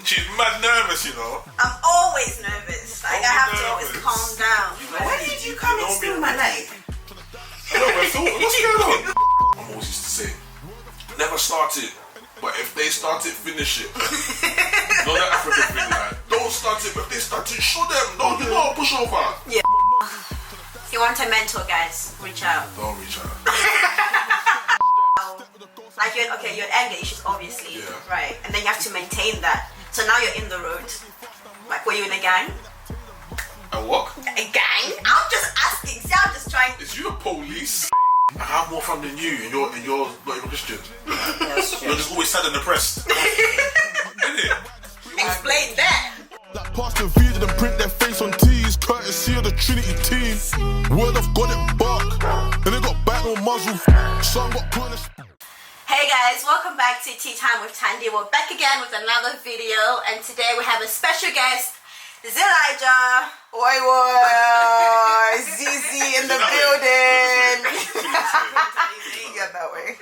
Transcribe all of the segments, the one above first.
She's mad nervous, you know. I'm always nervous. Like, I have to always calm down. Why did you come and steal my leg? I know, but what's going on? I always used to say, never start it, but if they start it, finish it. Not that African thing, like, don't start it, but if they start it, show them. Don't do not push over. Yeah. If you want a mentor, guys, reach out. Don't reach out. Like, you're anger issues, obviously, right? And then you have to maintain that. So now you're in the road. Like, were you in a gang? A what? A gang? I'm just asking. See, I'm just trying. Is you the police? I have more fun than you, and you're not even Christian. That's true. You're just always sad and depressed. Innit? Explain that. Like Pastor V didn't print their face on tees, courtesy of the Trinity team. Word of God it bark, and they got back on muzzle. Son got put in a... Hey guys, welcome back to Tea Time with Thandie. We're back again with another video, and today we have a special guest, Zelijah. Oi, ZZ in the building. Yeah, that way.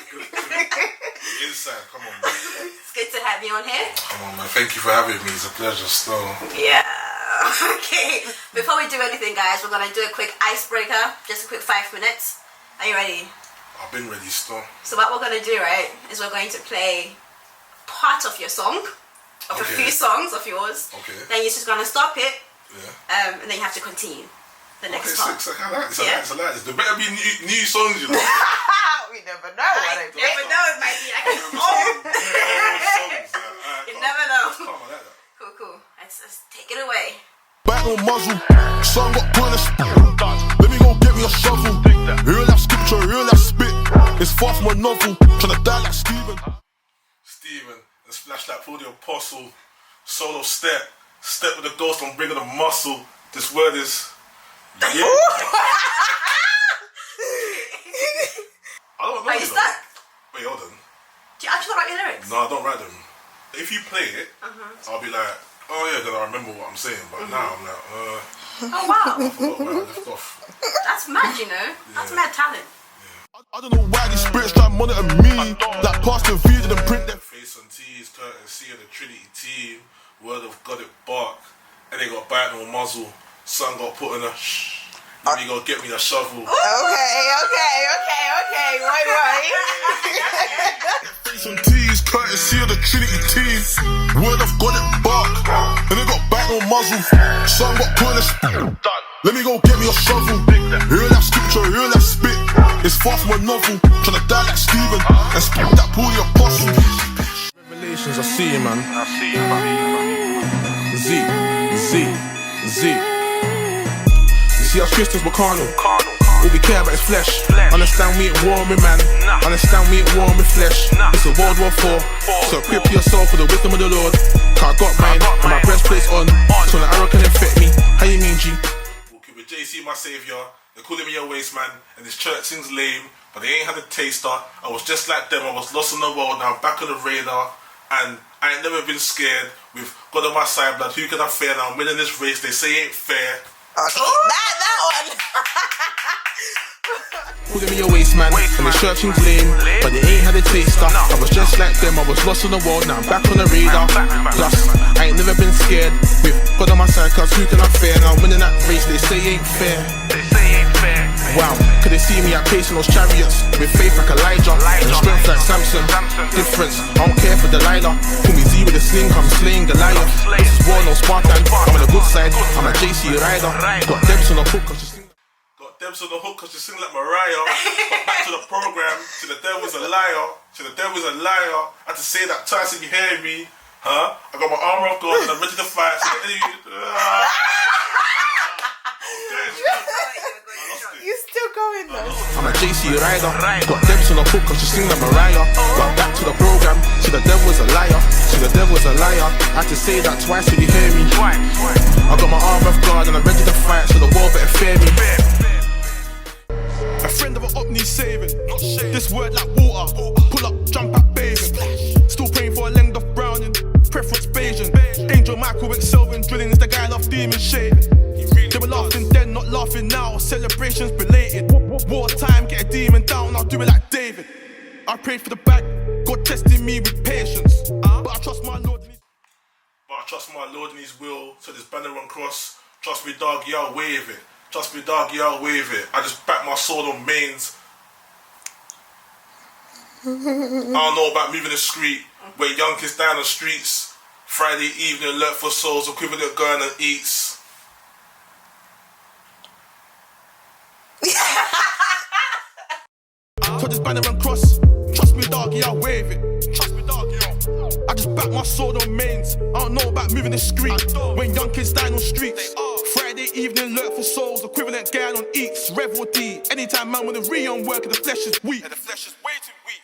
Inside, come on, man. It's good to have you on here. Come on, man. Thank you for having me. It's a pleasure, still. Yeah. Okay. Before we do anything, guys, we're gonna do a quick icebreaker. Just a quick 5 minutes. Are you ready? I've been ready, still. So what we're gonna do, right, is we're going to play part of your song, of a few songs of yours. Okay. Then you're just gonna stop it. Yeah. And then you have to continue the next part. It's like there better be new songs, you know. We never know what it is. Never know. It might be like an old songs. You never know. Come on, like that. Cool. Let's take it away. Back on muzzle, son got put in a... Let me go get me a shovel. Real life scripture, real life spit. It's far from a novel. Tryna die like Stephen, the flashlight for the apostle. Solo step with the ghost on bringing the muscle. This word is... Yeah. I don't know. Are you stuck? Wait, hold on. Do you actually write your lyrics? No, I don't write them. If you play it, I'll be like, oh yeah, then I remember what I'm saying. But now I'm like, oh wow. I forgot where I left off. That's mad, you know. That's mad talent. I don't know why these spirits try to monitor me. Like Pastor V didn't print their face on T's, courtesy of the Trinity team. Word of God it bark, and they got bite on muzzle. Son got put in a shh. Then you go get me a shovel. Okay. Wait. face on T's, courtesy of the Trinity team. Word of God it bark, and they got bite on muzzle. Son got put in a Let me go get me a shovel. Real life scripture, real life spit. It's far from a novel. Tryna die like Stephen and spit that pool the apostle. Revelations, I see you, man. Z. You see us Christians, we're carnal. All we care about is flesh. Understand we ain't war with man. Understand we ain't war with flesh. It's a World War 4. So equip yourself for the wisdom of the Lord. Cause I got mine and my breastplate's on. So the arrow can infect me. How you mean, G? Walking with JC, my saviour. They're calling me a waste man, and this church thing's lame, but they ain't had a taster. I was just like them, I was lost in the world, now I'm back on the radar, and I ain't never been scared. With God on my side, blood, who can I fear? Now I'm winning this race, they say it ain't fair. Okay, that one. Calling me a waste man, and the church thing's lame, but they ain't had a taster. I was just like them, I was lost in the world, now I'm back on the radar. Plus, I ain't never been scared. With God on my side, cause who can I fear? Now I'm winning that race, they say it ain't fair. Wow, could they see me out pacing those chariots with faith like Elijah and strength like Samson? Difference, I don't care for Delilah. Pull me Z with a sling, I'm slaying Goliath. This is war, no Spartan. I'm on the good side, I'm a JC rider. Got Debs on the hook cause she sing. Got Debs on the hook cause she sing like Mariah. But back to the program, to the devil's a liar. To the devil's a liar. I had to say that twice and you hear me. Huh? I got my armor of God and I'm ready to fight. So You still going though? I'm a JC rider. Got Debs on the hook cause she sing like Mariah. But back to the program, to the devil's a liar. To the devil's a liar. I had to say that twice so you hear me. I got my arm of God and I'm ready to fight, so the world better fear me. A friend of an op needs saving. This word like water. Pull up, jump at bathing. Still praying for a length of Browning. Preference Bayesian. Angel Michael excelling. Drilling is the guy love demon shaving. They were laughing then, not laughing now. Celebrations belated. Wartime, get a demon down, I'll do it like David. I prayed for the bag, God testing me with patience. But I trust my Lord. But trust my Lord in his will, so this banner on cross. Trust me, dog, yeah, I'll wave it. Trust me, dog, yeah, I'll wave it. I just back my sword on mains. I don't know about moving the street, where young kids down the streets. Friday evening, alert for souls, equivalent going and eats. Put this banner and cross. Trust me, dog, yeah, I'll wave it. Trust me, dog, yeah. I just back my sword on mains. I don't know about moving the street. When young kids dying on streets. Friday evening, alert for souls, equivalent gang on eats. Rev or D. Anytime man wanna re-on work and the flesh is weak. And the flesh is way too weak.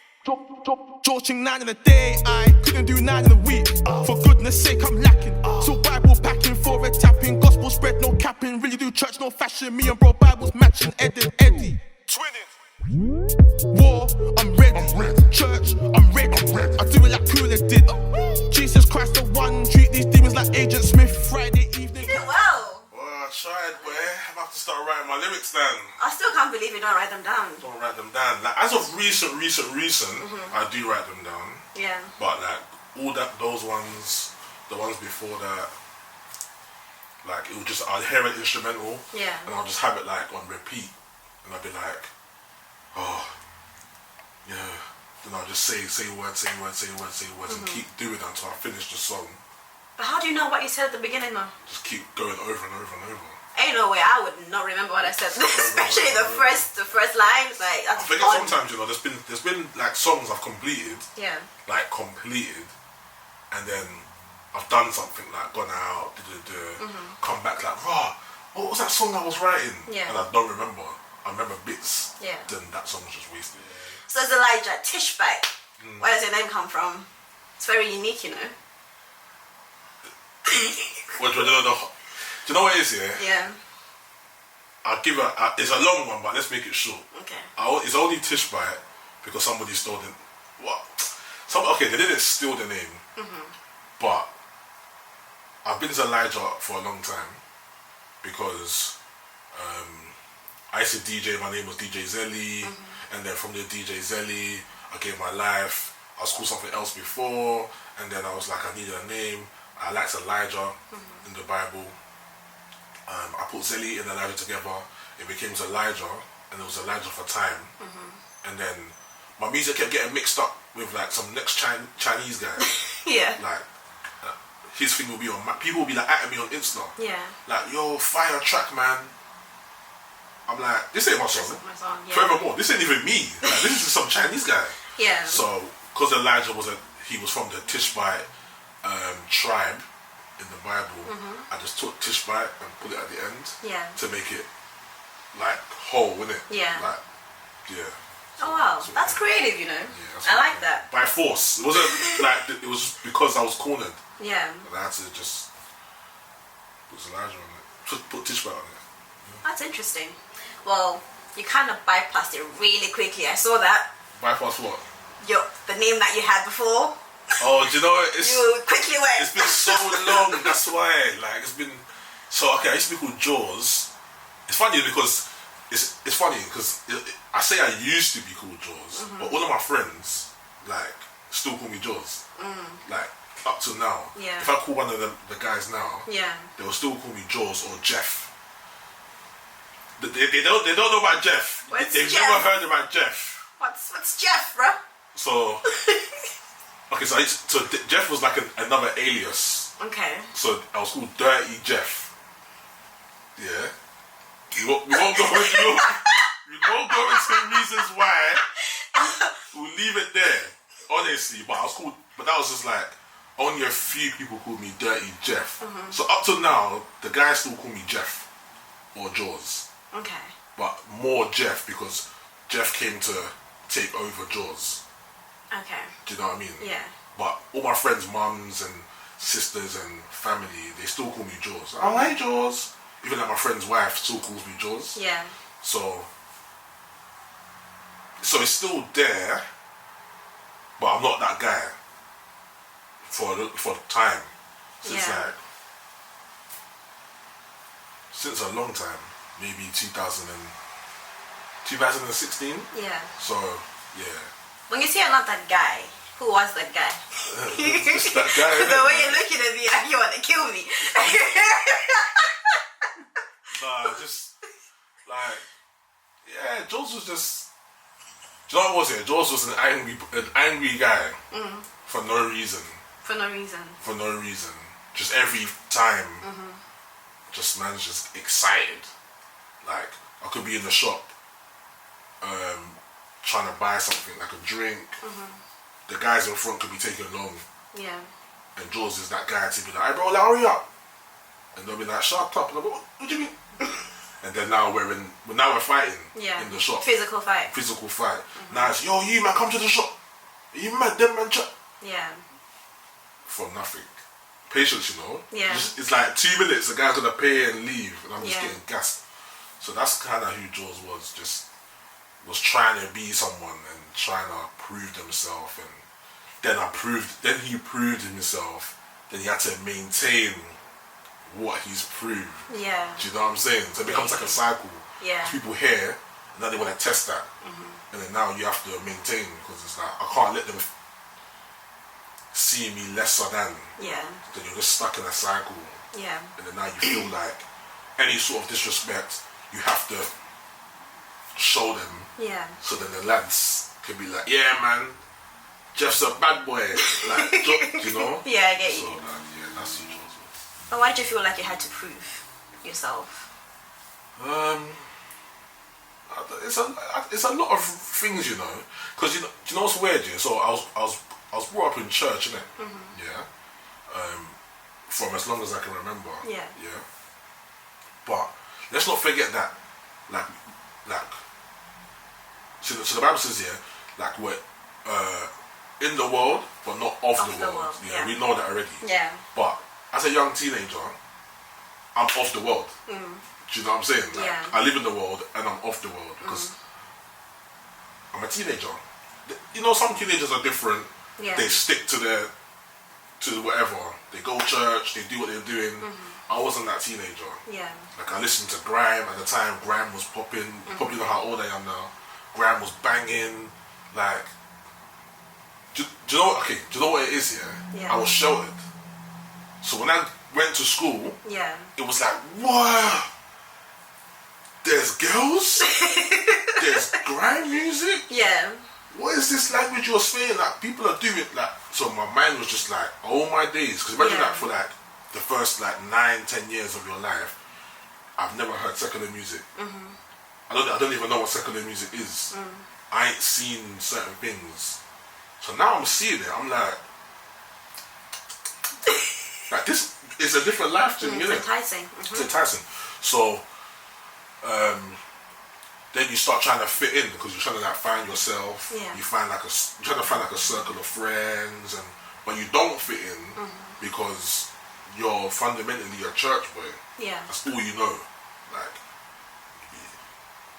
Georging 9 in a day, I couldn't do 9 in a week. For goodness sake, I'm lacking. So Bible packing, for a tapping. Gospel spread, no capping. Really do church, no fashion. Me and bro Bibles matching. Eddie. Twinning. War, I'm ready. Church, I'm ready. I do it like Cooler did. Jesus Christ, the one. Treat these demons like Agent Smith. Friday evening. You did well. Well, I tried, boy. I'm about to start writing my lyrics down. I still can't believe you don't write them down. Don't write them down. Like, as of recent, I do write them down. Yeah. But like those ones, the ones before that, like it was just I'd hear an instrumental. Yeah. And I'll just have it like on repeat, and I'd be like, oh, yeah. Then I'll just say words, and keep doing it until I finish the song. But how do you know what you said at the beginning though? Just keep going over and over and over. Ain't no way I would not remember what I said, especially the first lines. Like I that's think fun. sometimes there's been like songs I've completed. Yeah. Like completed, and then I've done something like gone out, come back like, rah, what was that song I was writing? Yeah. And I don't remember. I remember bits. Yeah. Then that song was just wasted. So Zelijah Tishbite. Where does your name come from? It's very unique, you know. What do you know? Do you know what it is? Yeah. I'll give it's a long one, but let's make it short. Okay. It's only Tishbite because somebody stole the what? They didn't steal the name, but I've been Zelijah for a long time because I used to DJ. My name was DJ Zelly, and then from the DJ Zelly, I gave my life. I was called something else before, and then I was like, I needed a name. I liked Elijah in the Bible. I put Zelly and Elijah together. It became Zelijah, and it was Elijah for time. And then my music kept getting mixed up with like some next Chinese guy. Yeah. Like his thing will be on. People will be like at me on Insta. Yeah. Like, yo, fire track, man. I'm like, this ain't my song. My song, yeah. Forevermore. This ain't even me. Like, this is just some Chinese guy. Yeah. So, because Elijah he was from the Tishbite tribe in the Bible, I just took Tishbite and put it at the end. Yeah. To make it like whole, innit? Yeah. Like, yeah. Oh wow, that's creative, you know. Yeah, I like that. By force. It wasn't like it was because I was cornered. Yeah. And I had to just put Elijah on it. Put Tishbite on it. That's interesting. Well, you kind of bypassed it really quickly. I saw that. Bypass what? The name that you had before. Oh, do you know what? You quickly went. It's been so long. That's why. Like it's been. So okay, I used to be called Jaws. It's funny because it's funny because I say I used to be called Jaws, but all of my friends like still call me Jaws. Like up till now. Yeah. If I call one of the guys now, yeah, they will still call me Jaws or Jeff. They don't know about Jeff. They've Jeff? never heard about Jeff. What's Jeff, bro? So okay, so Jeff was like another alias. Okay. So I was called Dirty Jeff. Yeah. We won't go into reasons why. We'll leave it there. Honestly, but that was just like only a few people called me Dirty Jeff. So up till now, the guys still call me Jeff or Jaws. Okay. But more Jeff because Jeff came to take over Jaws. Okay. Do you know what I mean? Yeah. But all my friends' mums and sisters and family, they still call me Jaws. Oh, hey Jaws. Even like my friend's wife still calls me Jaws. Yeah. So it's still there, but I'm not that guy for the time. So it's like since a long time, maybe 2016. Yeah. So yeah. When you say I'm not that guy, who was that guy? It's that guy. The way you're looking at me, like you want to just. Do you know what it was here? Jaws was an angry guy for no reason. For no reason. For no reason. Just every time, just man's just excited. Like I could be in the shop, trying to buy something like a drink. The guys in front could be taking long. Yeah. And Jaws is that guy to be like, "Hey bro, like, hurry up!" And they'll be like, "Shut up!" And I'm like, "What do you mean?" And then now we're fighting in the shop. Physical fight. Physical fight. Now it's, "Yo, you man, come to the shop. You mad? Them man chat." Yeah. For nothing. Patience, you know. Yeah. It's like 2 minutes. The guy's gonna pay and leave, and I'm just getting gassed. So that's kind of who Jaws was. Just was trying to be someone and trying to prove himself, and then he proved himself. Then he had to maintain what he's proved. Yeah. Do you know what I'm saying? So it becomes like a cycle. Yeah. People hear, and now they want to test that, and then now you have to maintain, because it's like I can't let them see me lesser than. Yeah. Then you're just stuck in a cycle. Yeah. And then now you feel like any sort of disrespect, you have to show them. Yeah. So then the lads can be like, "Yeah, man, Jeff's a bad boy." Like, you know? Yeah, I get you. So yeah, that's who Jaws was. But why did you feel like you had to prove yourself? It's a lot of things, you know. Because do you know what's weird? Yeah? So I was brought up in church, innit? Yeah. From as long as I can remember. Yeah. Yeah. But let's not forget that, like, so the Bible says here, like we're in the world, but not of the world. Yeah, we know that already. Yeah. But as a young teenager, I'm of the world. Do you know what I'm saying? Like, Yeah. I live in the world and I'm of the world because I'm a teenager. You know, some teenagers are different. Yeah. They stick to whatever. They go to church, they do what they're doing. I wasn't that teenager. Yeah. Like I listened to grime at the time. Grime was popping. You probably know how old I am now. Grime was banging. Like, do you know? Okay, do you know what it is? Yeah. I was sheltered. So when I went to school, Yeah. it was like, wow, there's girls, there's grime music. Yeah. What is this language you're saying? Like, people are doing like. So my mind was just like, oh my days. Because imagine that for like the first like 9-10 years of your life, I've never heard secular music. I don't even know what secular music is. I ain't seen certain things. So now I'm seeing it. I'm like this is a different life to me, isn't it? It's enticing. It's enticing. So then you start trying to fit in because you're trying to like find yourself. Yeah. You're trying to find like a circle of friends, but you don't fit in because you're fundamentally a church boy. Yeah. That's all you know.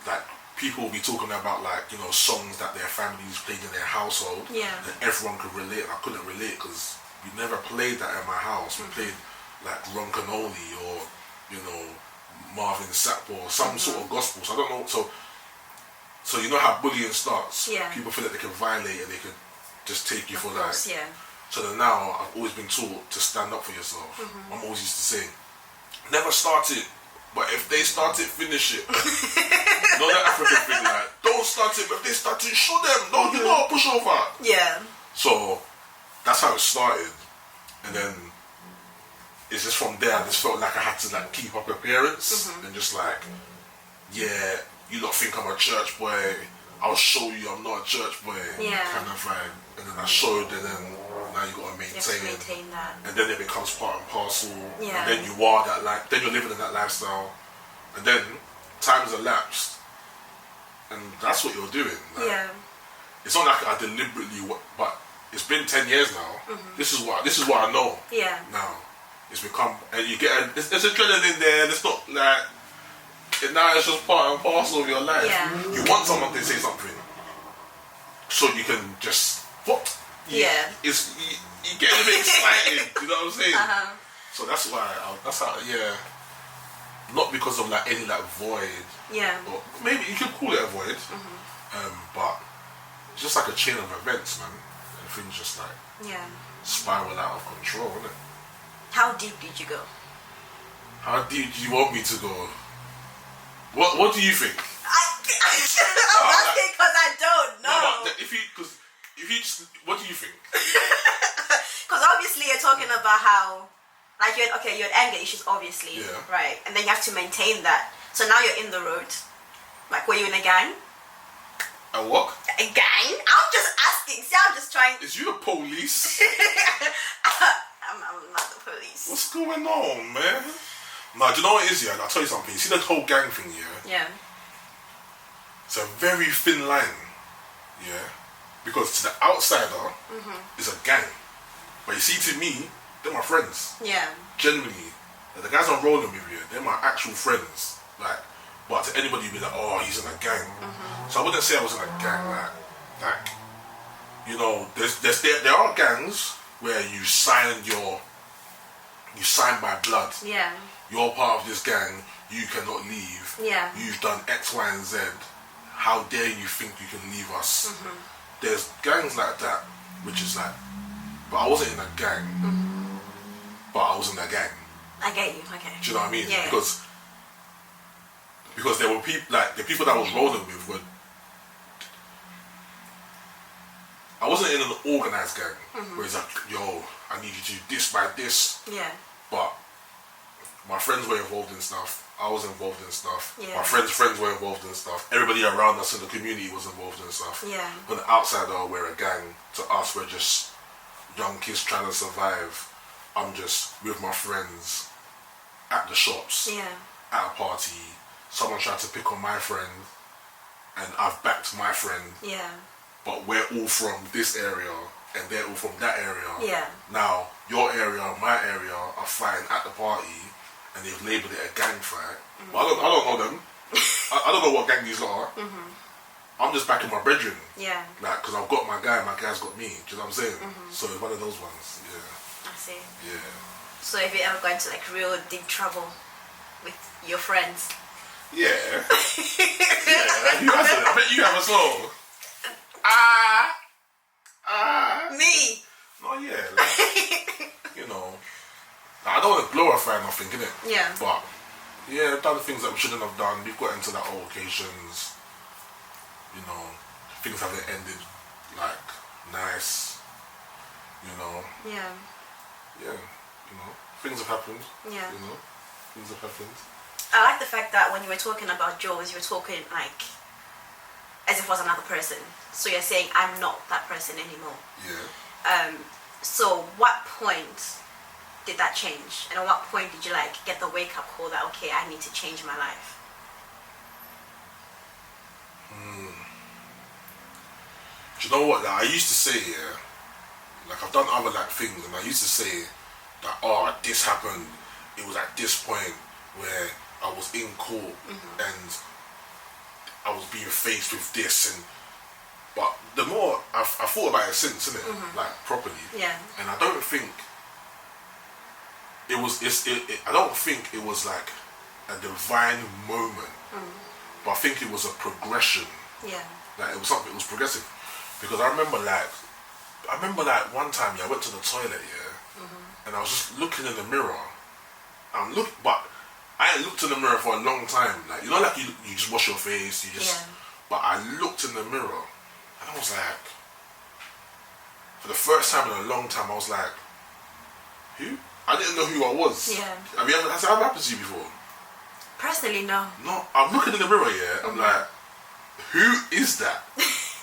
Like people will be talking about like, you know, songs that their families played in their household. Yeah. And everyone could relate. I couldn't relate because we never played that in my house. We played like Ron Canoli or, you know, Marvin Sapp or some sort of gospel. So I don't know. So you know how bullying starts. Yeah. People feel that they can violate and they can just take you for like. Yeah. So then now I've always been taught to stand up for yourself. I'm always used to say, never start it, but if they start it, finish it. You know that African thing, like, don't start it, but if they start it, show them. No, you know, push over. Yeah. So that's how it started, and then it's just from there. I just felt like I had to like keep up appearance and just like, yeah, you lot think I'm a church boy. I'll show you I'm not a church boy. Yeah. Kind of vibe. And then I showed, and then now you gotta maintain. You have to maintain that. And then it becomes part and parcel. Yeah. And then you are that like. Then you're living in that lifestyle. And then time's elapsed, and that's what you're doing. Like, Yeah. It's not like I deliberately, but it's been 10 years now. This is what I know. Yeah. Now it's become, and you get there's adrenaline there. And it's not like. And now it's just part and parcel of your life. Yeah. You want someone to say something, so you can just what? Yeah. It's you get a bit excited. You know what I'm saying? So that's why. That's how. Yeah. Not because of like any like void. Yeah. Or maybe you could call it a void. But it's just like a chain of events, man. And things just like spiral out of control, isn't it? How deep did you go? How deep do you want me to go? What do you think? I'm what do you think? Because obviously you're talking about how, like, you had anger issues, obviously, right? And then you have to maintain that. So now you're in the road. Like, were you in a gang? A what? A gang? I'm just asking. See, I'm just trying. Is you the police? I'm not the police. What's going on, man? Nah, do you know what it is, yeah? I'll tell you something. You see the whole gang thing, yeah? Yeah. It's a very thin line, yeah? Because to the outsider, it's a gang. But you see, to me, they're my friends. Yeah. Genuinely. Like, the guys I'm rolling with, yeah, they're my actual friends. Like, but to anybody, you'd be like, oh, he's in a gang. So I wouldn't say I was in a gang, like, you know, there are gangs where you sign by blood. Yeah. You're part of this gang, you cannot leave. Yeah. You've done X, Y, and Z. How dare you think you can leave us? There's gangs like that, which is like, but I wasn't in a gang, but I was in a gang. I get you, okay. Do you know what I mean? Yeah. Because there were people, like, the people that I was rolling with were, I wasn't in an organised gang, where it's like, yo, I need you to do this by this. Yeah. But my friends were involved in stuff. I was involved in stuff. Yeah. My friends' friends were involved in stuff. Everybody around us in the community was involved in stuff. Yeah. When the outsider, we're a gang. To us, we're just young kids trying to survive. I'm just with my friends at the shops, at a party. Someone tried to pick on my friend, and I've backed my friend. Yeah. But we're all from this area, and they're all from that area. Yeah. Now, your area, my area are fighting at the party, and they've labelled it a gang fight. But I don't know them. I don't know what gang these lot are. I'm just backing my brethren. Yeah. Like, because I've got my guy, my guy's got me. Do you know what I'm saying? So it's one of those ones. Yeah. I see. Yeah. So have you ever gone into like real deep trouble with your friends? Yeah. Yeah. You answered it. I bet you have as well. Me? No, yeah. Like, you know. Like, I don't want to glorify nothing, innit? Yeah. But, yeah, I've done things that we shouldn't have done. We've got into like altercations. You know, things haven't ended like nice. You know. Yeah. Yeah. You know, things have happened. Yeah. You know, things have happened. I like the fact that when you were talking about Jules, you were talking like as if it was another person. So you're saying I'm not that person anymore. Yeah. So what point did that change? And at what point did you like get the wake up call that okay, I need to change my life? Do you know what? Like, I used to say, yeah, like I've done other like things, and I used to say that, oh, this happened. It was at this point where I was in court and I was being faced with this, and but the more I thought about it since, innit, like properly, and I don't think it was. I don't think it was like a divine moment, but I think it was a progression. Yeah. Like it was something. It was progressive. Because I remember like one time, yeah, I went to the toilet, yeah, and I was just looking in the mirror. But I ain't looked in the mirror for a long time. Like, you know, like you just wash your face, but I looked in the mirror, and I was like, for the first time in a long time, I was like, who? I didn't know who I was. Yeah. Has that ever happened to you before? Personally, no. No, I'm looking in the mirror, yeah, I'm like, who is that?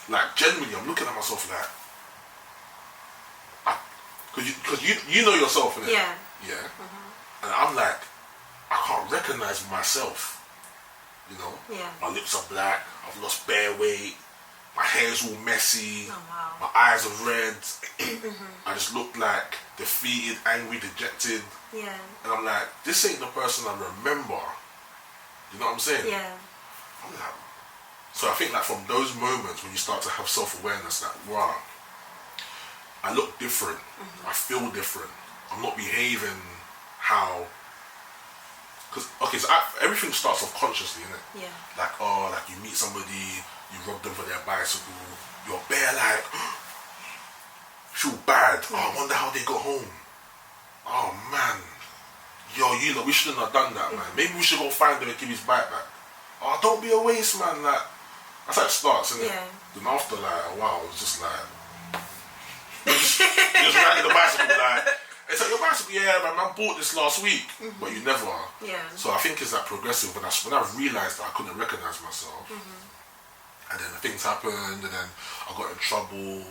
Like, genuinely, I'm looking at myself like, because you know yourself, innit? Yeah. Yeah. And I'm like, I can't recognize myself. You know? Yeah. My lips are black. I've lost bare weight. My hair's all messy. Oh, wow. My eyes are red. I just look like defeated, angry, dejected. Yeah. And I'm like, this ain't the person I remember. You know what I'm saying? Yeah. I'm like, so I think like from those moments when you start to have self-awareness, like, wow, I look different, I feel different, I'm not behaving how, because, okay, so everything starts off consciously, innit? Yeah. Like, oh, like you meet somebody, you rob them for their bicycle, you're bare like, feel bad, oh, I wonder how they got home, oh man, yo, you know, we shouldn't have done that, man, maybe we should go find him and give his bike back, oh, don't be a waste, man, like, That's how it starts, isn't it? Yeah. Then after like a while, it was just like you just riding the bicycle like it's like your bicycle, yeah, man bought this last week, but you never. Yeah. So I think it's that progressive when I realised that I couldn't recognise myself, and then things happened, and then I got in trouble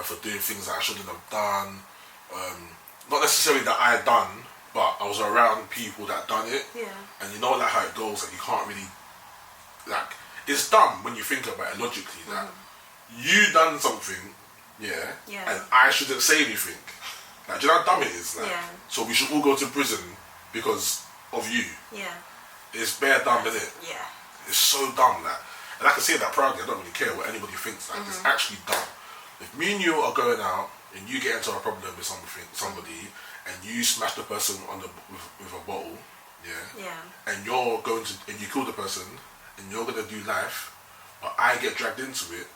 for doing things that I shouldn't have done. Not necessarily that I had done, but I was around people that done it. Yeah. And you know like how it goes, like you can't really like it's dumb when you think about it logically that you done something, yeah, and I shouldn't say anything. Like, do you know how dumb it is? Like, so we should all go to prison because of you. Yeah. It's bare dumb, isn't it? Yeah. It's so dumb, like, and I can say that proudly. I don't really care what anybody thinks. Like, it's actually dumb. If me and you are going out and you get into a problem with somebody, and you smash the person on with a bottle, and you're going to and you kill the person, and you're gonna do life, but I get dragged into it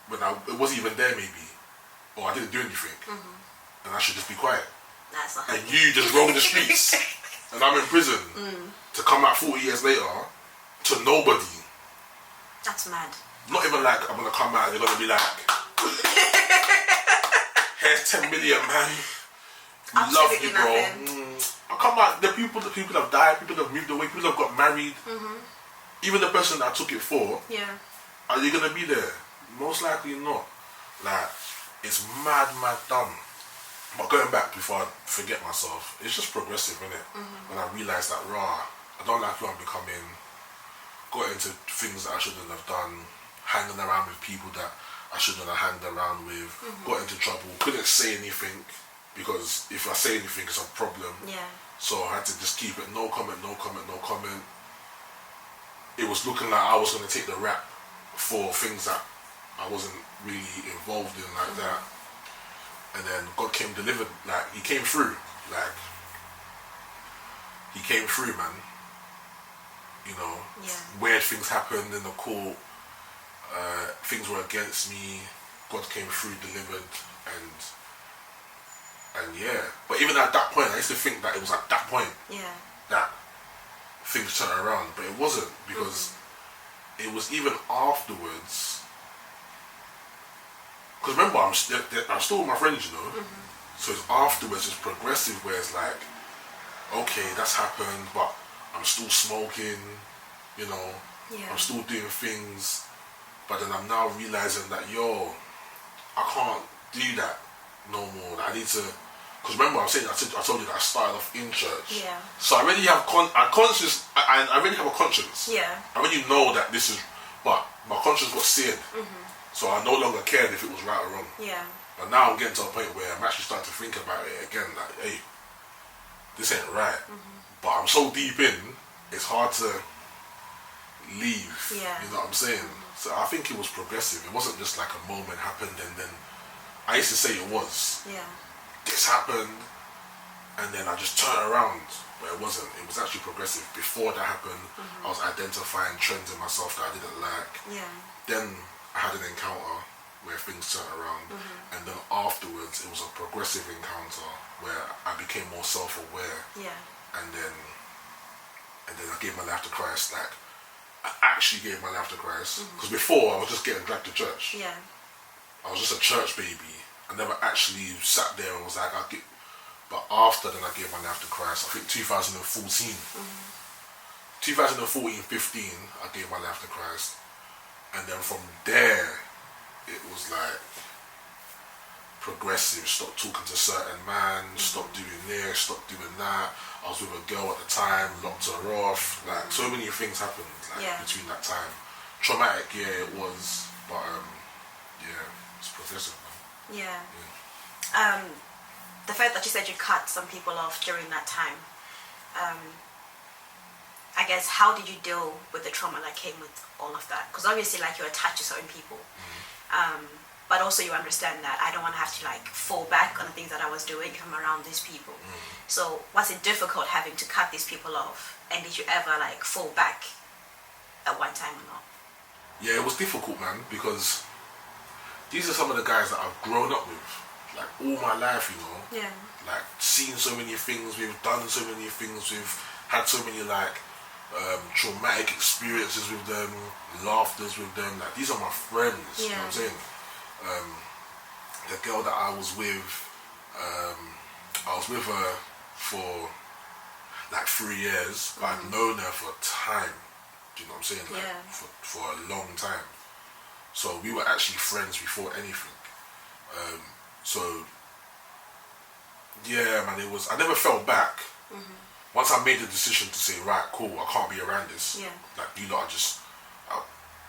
when it wasn't even there maybe, or I didn't do anything, and I should just be quiet. That's not. And you just roam the streets, and I'm in prison to come out 40 years later to nobody. That's mad. Not even like I'm gonna come out and they're gonna be like, here's 10 million, man. Love you, bro. I come out. The people have died. People have moved away. People have got married. Even the person that I took it for. Yeah. Are you gonna be there? Most likely not. Like, it's mad dumb. But going back before I forget myself, it's just progressive, isn't it? When I realised that, I don't like who I'm becoming. Got into things that I shouldn't have done. Hanging around with people that I shouldn't have hanged around with. Got into trouble. Couldn't say anything. Because if I say anything, it's a problem. Yeah. So I had to just keep it no comment. It was looking like I was going to take the rap for things that I wasn't really involved in like that. And then God came delivered, like, he came through. Like, he came through, man. You know, weird things happened in the court. Things were against me. God came through, delivered, and yeah, but even at that point, I used to think that it was at that point that things turned around, but it wasn't, because it was even afterwards. Because remember, I'm still with my friends, you know. So it's afterwards, it's progressive, where it's like, okay, that's happened, but I'm still smoking, you know. I'm still doing things, but then I'm now realizing that I can't do that no more. I need to, because remember I told you that I started off in church. Yeah. So I already have I already have a conscience. Yeah. I already know that this is, but my conscience got seared. So I no longer cared if it was right or wrong. Yeah. But now I'm getting to a point where I'm actually starting to think about it again. Like, hey, this ain't right. But I'm so deep in, it's hard to leave. Yeah. You know what I'm saying? So I think it was progressive. It wasn't just like a moment happened and then I used to say it was. Yeah. This happened and then I just turned around, but it wasn't. It was actually progressive. Before that happened, I was identifying trends in myself that I didn't like. Yeah. Then I had an encounter where things turned around, and then afterwards it was a progressive encounter where I became more self-aware. Yeah. And then I gave my life to Christ. Like, I actually gave my life to Christ, because before I was just getting dragged to church. Yeah. I was just a church baby. I never actually sat there and was like, but after then I gave my life to Christ. I think 2014, 2014-15, I gave my life to Christ. And then from there, it was like progressive. Stopped talking to certain man, stopped doing this, stopped doing that. I was with a girl at the time, locked her off. Like, so many things happened between that time. Traumatic, yeah, it was, but yeah, it's progressive, man. Yeah. The fact that you said you cut some people off during that time, I guess, how did you deal with the trauma that came with all of that? Because obviously, like, you're attached to certain people, but also you understand that I don't want to have to, like, fall back on the things that I was doing if I'm around these people. So was it difficult having to cut these people off? And did you ever, like, fall back at one time or not? Yeah, it was difficult, man, because these are some of the guys that I've grown up with, like, all my life, you know. Yeah. Like, seen so many things, we've done so many things, we've had so many, like, traumatic experiences with them, laughters with them. Like, these are my friends. You know what I'm saying? The girl that I was with her for like 3 years, but I'd known her for time. Do you know what I'm saying? Like, for a long time. So we were actually friends before anything. So yeah, man, it was. I never fell back. Once I made the decision to say, right, cool, I can't be around this. Like, you lot are just.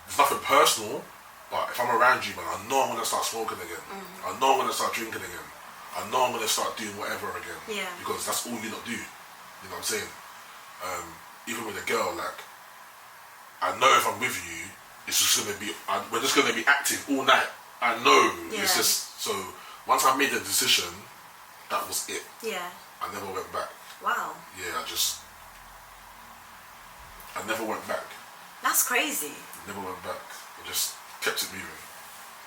It's nothing personal, but if I'm around you, man, I know I'm gonna start smoking again. I know I'm gonna start drinking again. I know I'm gonna start doing whatever again. Because that's all you lot do. You know what I'm saying? Even with a girl, like, I know if I'm with you, it's just gonna be. We're just gonna be active all night. I know. It's just so. Once I made the decision, that was it. I never went back. Wow. Yeah, I never went back. That's crazy. Never went back. I just kept it moving.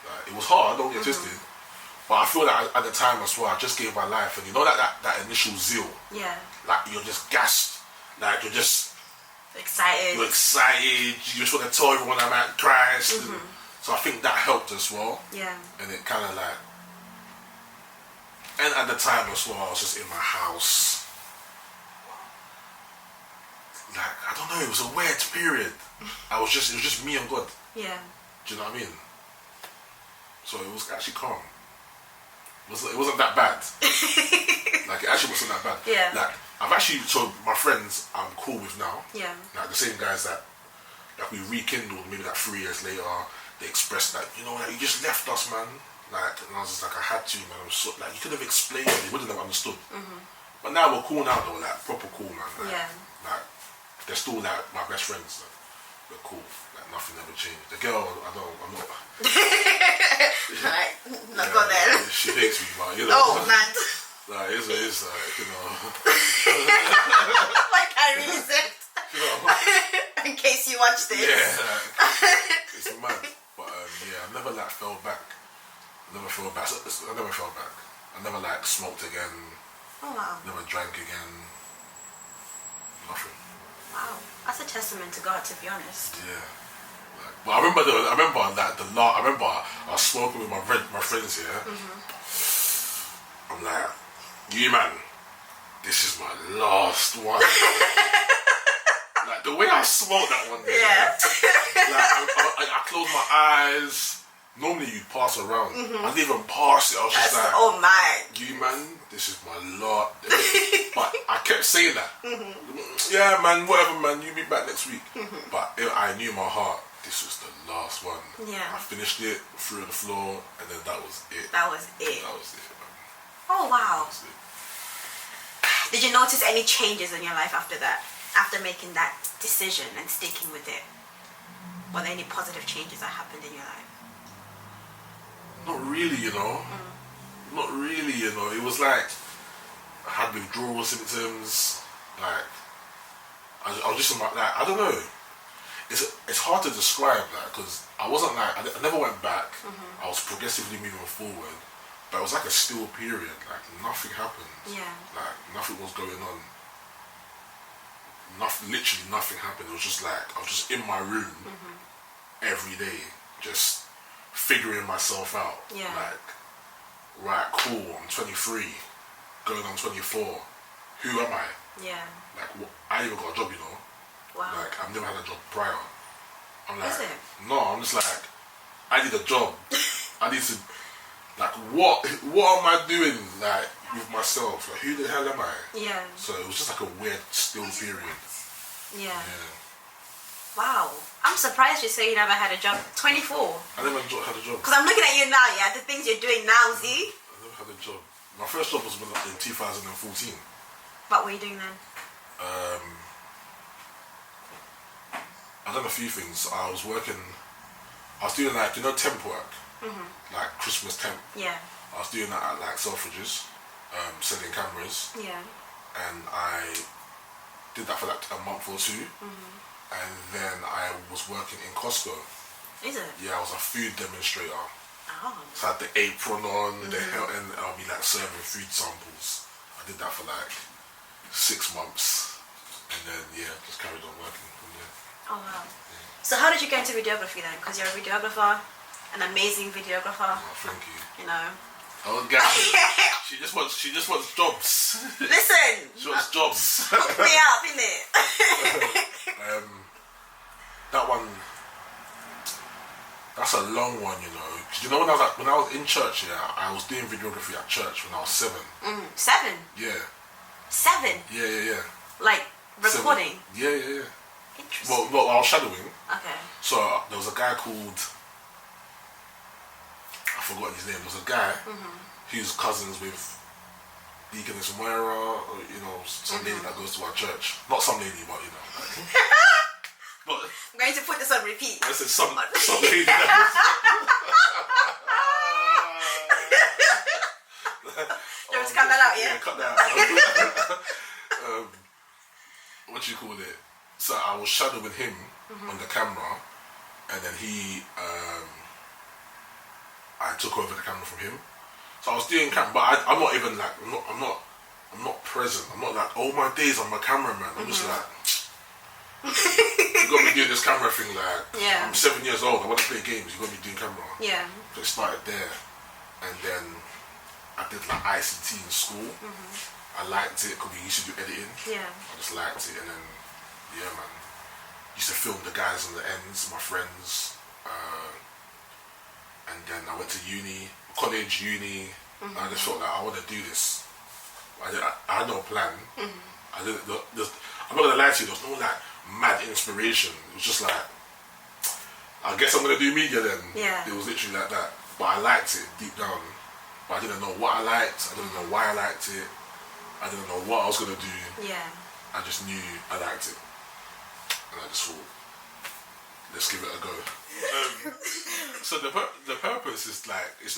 Like, it was hard, don't get twisted. But I feel like at the time as well, I just gave my life, and you know that initial zeal. Like, you're just gassed. Like, you're just excited. You're excited. You just want to tell everyone I'm at Christ. So I think that helped as well. And it kind of like. And at the time as well, I was just in my house. Like, I don't know, it was a weird period. It was just me and God. Do you know what I mean? So it was actually calm. It wasn't that bad. Like, it actually wasn't that bad. Like, I've actually, so my friends I'm cool with now. Like, the same guys that we rekindled maybe like 3 years later, they expressed that, you know, like, you just left us, man. Like, and I was just like, I had to, man. I was so, like, you could have explained it, they wouldn't have understood. But now we're cool now though, like, proper cool, man. Like, like, they're still like my best friends. Like, they're cool. Like, nothing ever changed. The girl, I'm not. Right, not go there. She hates me, but you know. Oh man. Like, it's like, you know. Like I really said. You know. In case you watch this. Yeah, like, it's mad. But yeah, I never like fell back. I never fell back. I never like smoked again. Oh wow. Never drank again. Nothing. Wow, that's a testament to God, to be honest. Yeah. Like, but I remember I was smoking with my friends here. I'm like, you man, this is my last one. Like, the way I smoked that one day, like, I closed my eyes. Normally you'd pass around. I didn't even pass it. I was just like, oh my. You man, this is my last. But I kept saying that. Yeah man, whatever man, you be back next week. But I knew in my heart, this was the last one. I finished it, threw it on the floor, and then that was it. That was it. That was it, man. Oh wow. That was it. Did you notice any changes in your life after that? After making that decision and sticking with it? Were there any positive changes that happened in your life? Not really, you know. Not really, you know. It was like I had withdrawal symptoms. Like I was just like, I don't know. It's hard to describe that because I wasn't like I never went back. I was progressively moving forward, but it was like a still period. Like nothing happened. Like nothing was going on. Literally nothing happened. It was just like I was just in my room every day, just figuring myself out. Like, right, cool, I'm 23, going on 24. Who am I? Like, I even got a job, you know. Wow. Like, I've never had a job prior. I'm like, is it? No, I'm just like, I need a job. I need to, like, what am I doing, like, with myself? Like, who the hell am I? So it was just like a weird still period. Wow. I'm surprised you say you never had a job. 24. I never had a job. Because I'm looking at you now, the things you're doing now, Z. I never had a job. My first job was in 2014. What were you doing then? I done a few things. I was doing like, you know, temp work. Like Christmas temp. I was doing that at like Selfridges, selling cameras. And I did that for like a month or two. And then I was working in Costco. Is it? Yeah, I was a food demonstrator. Oh. So I had the apron on, and I'll be like serving food samples. I did that for like 6 months. And then just carried on working from there. Oh wow. So how did you get into videography then? Because you're a videographer, an amazing videographer. Oh, thank you. You know. Oh, guys, she just wants jobs. Listen. She wants jobs. Hook me up, innit? That one. That's a long one, you know. 'Cause you know when I was in church, I was doing videography at church when I was 7. 7. Yeah. 7. Yeah. Like recording. 7. Yeah. Interesting. Well, I was shadowing. Okay. So there was a guy called, I forgot his name. There was a guy who's cousins with Deaconess Moira, or, you know, some lady that goes to our church. Not some lady, but you know. Like, but I'm going to put this on repeat. I said some lady that You want to cut that out, yeah? Yeah, cut that out. What do you call it? So I was shadowing him on the camera, and then I took over the camera from him. So I was doing camera, but I'm not even like, I'm not present. I'm not like, oh my days, I'm a cameraman. I'm just like, you got me doing this camera thing like, I'm 7 years old, I want to play games, you got me doing camera. Yeah. So it started there, and then I did like ICT in school. I liked it because we used to do editing. Yeah. I just liked it, and then man, used to film the guys on the ends, my friends, and then I went to college. I just felt like I want to do this. I had no plan. I'm not gonna lie to you, there was no like mad inspiration. It was just like, I guess I'm gonna do media then. Yeah. It was literally like that. But I liked it deep down. But I didn't know what I liked. I didn't know why I liked it. I didn't know what I was gonna do. Yeah. I just knew I liked it, and I just thought, let's give it a go. So the purpose is like, it's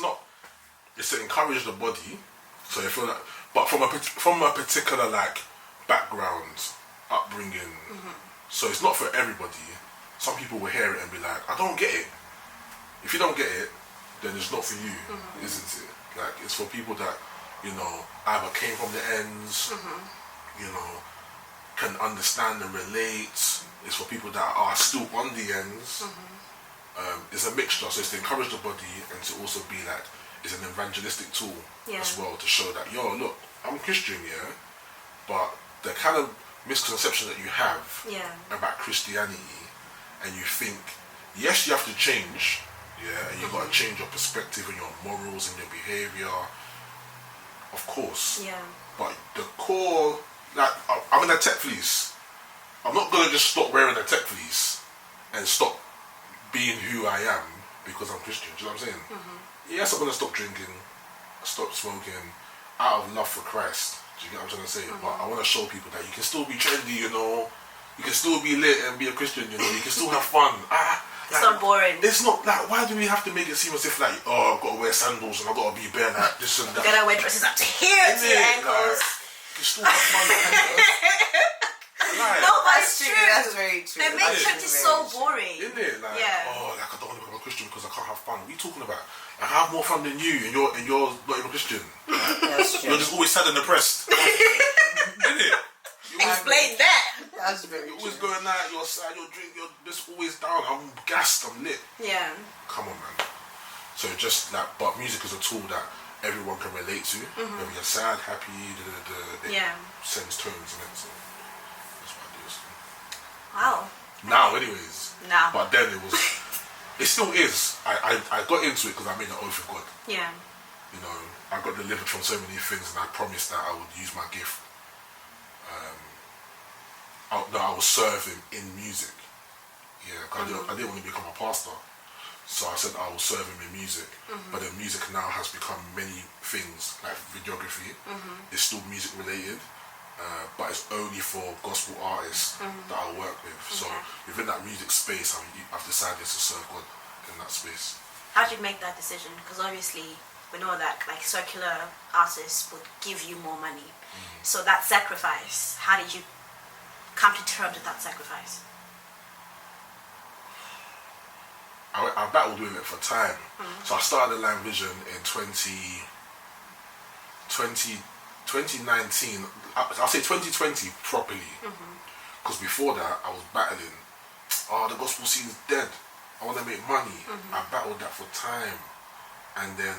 to encourage the body. So if you're like, but from a particular like background, upbringing. So it's not for everybody. Some people will hear it and be like, I don't get it. If you don't get it, then it's not for you, isn't it? Like, it's for people that, you know, either came from the ends, you know, can understand and relate. It's for people that are still on the ends. It's a mixture, so it's to encourage the body and to also be like, it's an evangelistic tool as well, to show that, yo, look, I'm Christian, but the kind of misconception that you have about Christianity, and you think, yes, you have to change, and you've got to change your perspective and your morals and your behavior, of course. But the core, like, I'm in a tech fleece. I'm not gonna just stop wearing a tech fleece and stop being who I am because I'm Christian. Do you know what I'm saying? Yes, I'm gonna stop drinking, stop smoking, out of love for Christ. Do you get what I'm trying to say? But I want to show people that you can still be trendy, you know. You can still be lit and be a Christian, you know. You can still have fun. It's not boring. It's not like, why do we have to make it seem as if like, oh, I've got to wear sandals and I've got to be bare like this and that. You gotta wear dresses up to here, to your ankles. You can still have fun. Like, No, but That's it's true. true. That's very true. They make church so boring. Isn't it? Like, Yeah. like, I don't want to become a Christian because I can't have fun. What are you talking about? Like, I have more fun than you, and you're not even Christian. Like, That's true. you're just always sad and depressed. Isn't it? Explain that. That's very You're true. always going out, you're sad, you're drinking, you're just always down. I'm gassed, I'm lit. Yeah. Come on, man. So just like, but music is a tool that everyone can relate to. Whether you're sad, happy, it sends tones in it. So that's what I do. So. Wow. Now, anyways. Now. But then it still is. I got into it because I made an oath with God. Yeah. You know, I got delivered from so many things, and I promised that I would use my gift. I will serve him in music. Yeah, 'cause I didn't want to become a pastor. So I said I will serve him in music. But then music now has become many things, like videography. It's still music related, but it's only for gospel artists that I work with. So within that music space, I've decided to serve God in that space. How did you make that decision? Because obviously we know that like secular artists would give you more money. So that sacrifice, how did you come to terms with that sacrifice? I battled with it for time. So I started the Line Vision in 2019. I'll say 2020 properly. because before that I was battling. The gospel scene is dead. I want to make money. I battled that for time, and then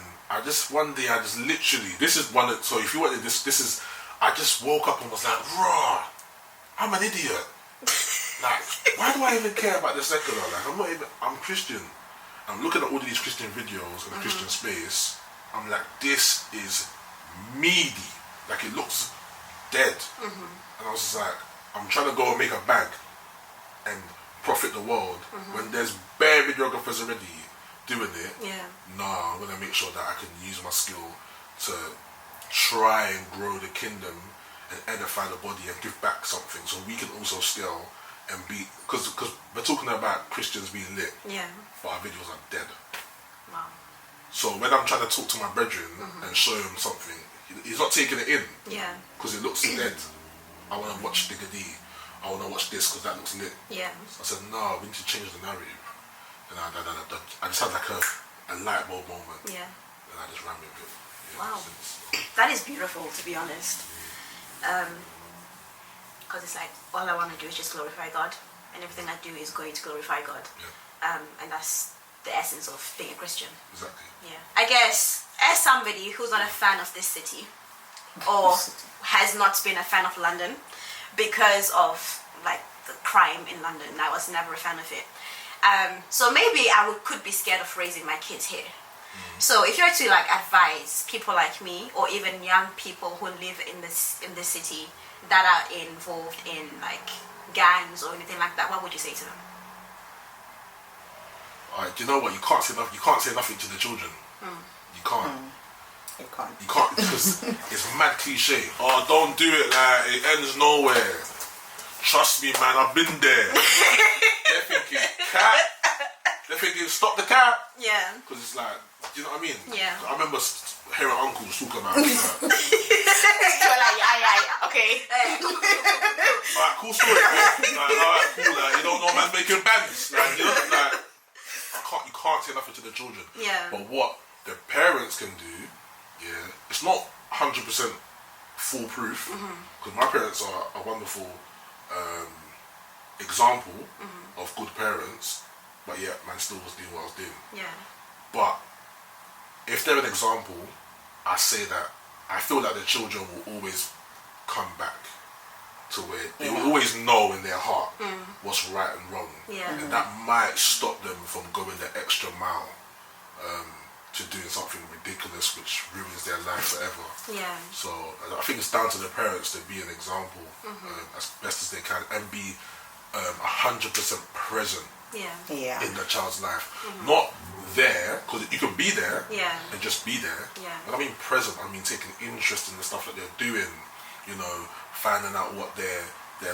one day I just literally, this is one. So if you wanted this is. I just woke up and was like, raw. I'm an idiot. Like, why do I even care about the secular? Like, I'm Christian. I'm looking at all these Christian videos in the Christian space. I'm like, this is meaty. Like, it looks dead. And I was just like, I'm trying to go and make a bag and profit the world when there's bare videographers already doing it. No, I'm going to make sure that I can use my skill to try and grow the kingdom and edify the body and give back something, so we can also scale and be, because we're talking about Christians being lit, but our videos are dead. Wow. So when I'm trying to talk to my brethren and show him something, he's not taking it in, because it looks dead. I want to watch Digga D, I want to watch this because that looks lit. So I said, no, we need to change the narrative. And I just had like a light bulb moment, and I just ran with it. Wow, that is beautiful, to be honest. Because it's like, all I want to do is just glorify God, and everything I do is going to glorify God. And that's the essence of being a Christian. Exactly. I guess, as somebody who's not a fan of this city, or has not been a fan of London because of like the crime in London, I was never a fan of it. So maybe could be scared of raising my kids here. So if you were to like advise people like me, or even young people who live in this city that are involved in like gangs or anything like that, what would you say to them? Alright, do you know what? You can't say nothing to the children. You can't. You can't. You can't, because it's mad cliche. Oh, don't do it, like it ends nowhere. Trust me, man, I've been there. They're thinking cat. They're thinking stop the cat. Because it's like, do you know what I mean? I remember hearing uncles talk about it. You're like, okay. Alright, cool story, man. Like, alright, cool. Like, you don't know man's making bands. Like, you know, like, you can't say nothing to the children. But what the parents can do, it's not 100% foolproof. Because my parents are a wonderful example of good parents. But yeah, man still was doing what I was doing. But if they're an example, I say that I feel that the children will always come back to where they will always know in their heart what's right and wrong. And that might stop them from going the extra mile to doing something ridiculous which ruins their life forever. So I think it's down to the parents to be an example as best as they can and be 100% present in the child's life. Not there, because you can be there and just be there. When I mean present, I mean taking interest in the stuff that they're doing, you know, finding out what their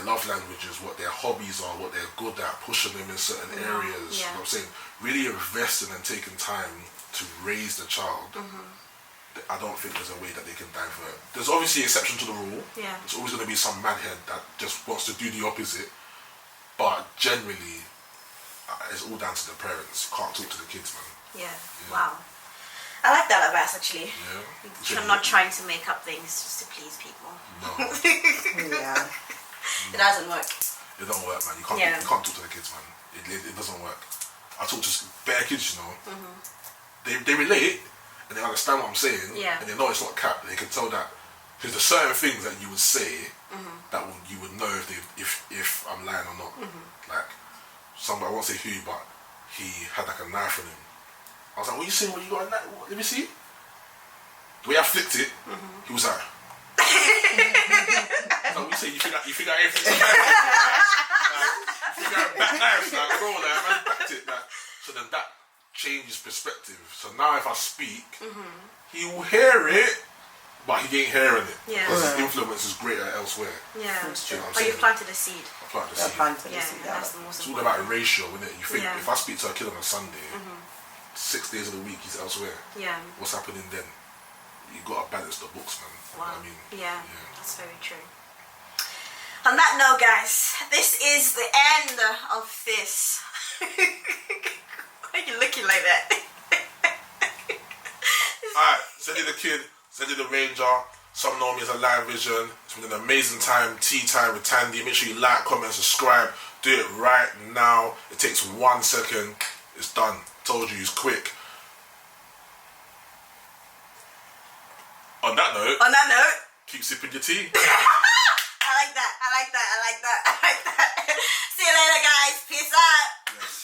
love languages, what their hobbies are, what they're good at, pushing them in certain areas. You know what I'm saying? Really investing and taking time to raise the child. I don't think there's a way that they can divert. There's obviously exception to the rule. There's always going to be some madhead that just wants to do the opposite. But generally, it's all down to the parents. You can't talk to the kids, man. Wow. I like that advice, actually. Yeah. I'm not trying to make up things just to please people. No. It doesn't work. It don't work, man. You can't talk to the kids, man. It doesn't work. I talk to bare kids, you know. They relate and they understand what I'm saying. And they know it's not cap. They can tell that because there's certain things that you would say that you would know if I'm lying or not. Like somebody, I won't say who, but he had like a knife on him. I was like, what are you saying? What you got a knife? Let me see. The way I flicked it, he was like, what you say? You think I ain't flicked it? You think I back knives? Like, bro, like, man backed it. Like, so then that changes perspective. So now if I speak, he will hear it, but he ain't hearing it. Because his influence is greater elsewhere. You know what I'm You've planted a seed. I planted a seed. That's the most It's all about ratio, isn't it? You think if I speak to a kid on a Sunday, 6 days of the week he's elsewhere. What's happening then? You got to balance the books, man. Wow. I mean, That's very true. On that note, guys, this is the end of this. Why are you looking like that? Alright, Zeddy the kid, Zeddy the ranger. Some know me as a Live Vision. It's been an amazing time, tea time with Thandie. Make sure you like, comment, subscribe. Do it right now. It takes 1 second. It's done. Told you, it's quick. On that note, keep sipping your tea. I like that. See you later, guys. Peace out. Yes.